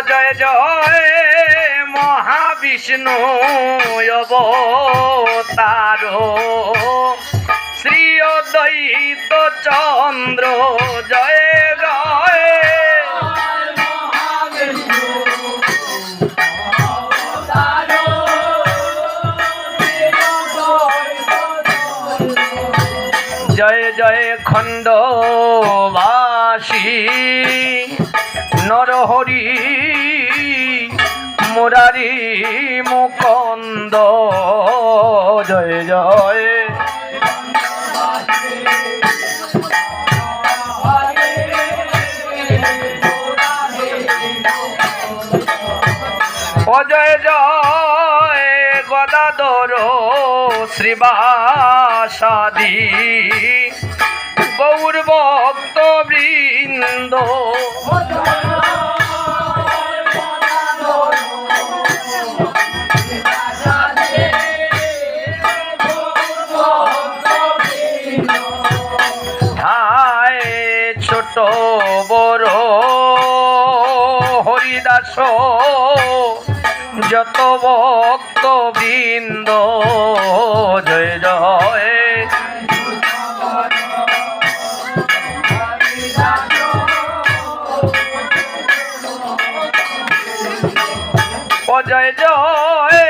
জয় জয় মহাবিষ্ণু অবতার শ্রী অদ্বৈত চন্দ্র জয় জয় জয় জয় খণ্ডবাসী নরহরি মুরারি মুকুন্দ জয় জয় জয় জয় গদাধর শ্রীবাসাদি গৌর ভক্ত বৃন্দ হায় ছোট বড় হরিদাস যত ভক্ত বৃন্দ জয় জয় জয় জয়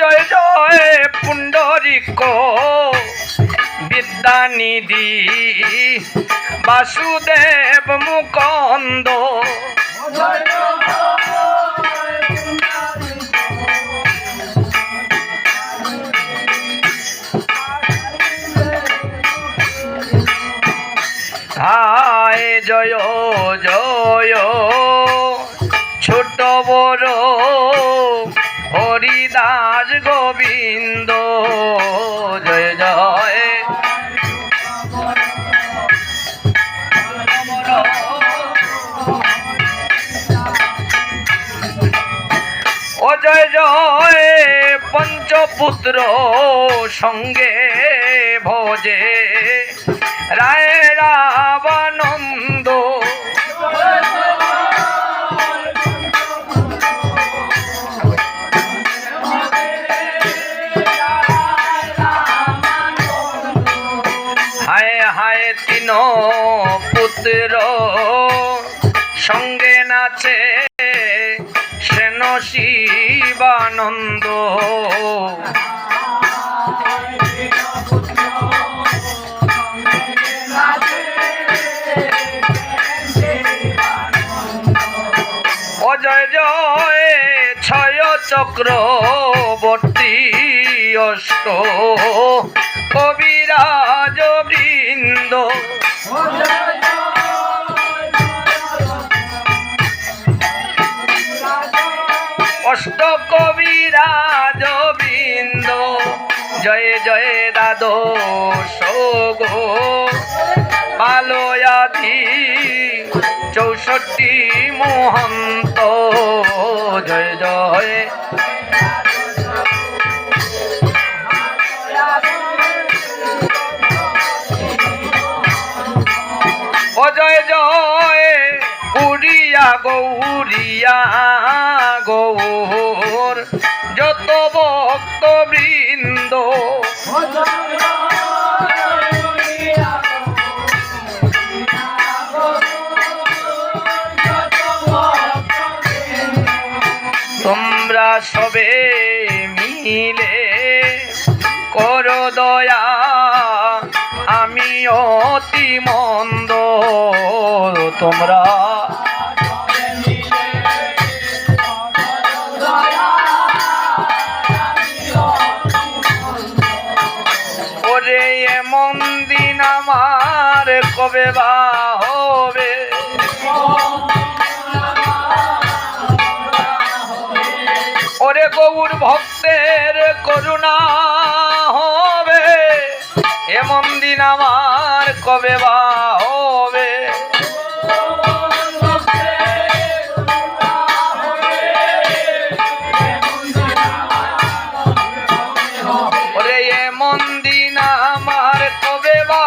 জয় জয় পুণ্ডরিক বিদ্যানিধি বাসুদেব মুকুন্দ হায় জয় জয় ছোট বড় হরিদাস গোবিন্দ জয় জয় জয় জয় পঞ্চপুত্র সঙ্গে ভোজে রায় রাবানন্দ হায় হায় তিন পুত্র সঙ্গে নাচে সেন শিবানন্দ জয় জয় ছয় চক্রবর্তী অষ্ট কবিরাজ বৃন্দ অষ্ট কবিরাজ বৃন্দ জয় জয় দ্বাদশ গো পালয়াধি 64 মহন্ত জয় জয় জয় জয় উড়িয়া গৌরিয়া গৌর যত ভক্ত বৃন্দ তোমরা সবে মিলে করো দয়া আমি অতি মন্দ তোমরা ওরে এমন দিন আমার কবে বা হবে ওরে গৌর ভক্তের করুণা হবে এমন দিন আমার কবে বা হবে ওরে এমন দিন আমার কবে বা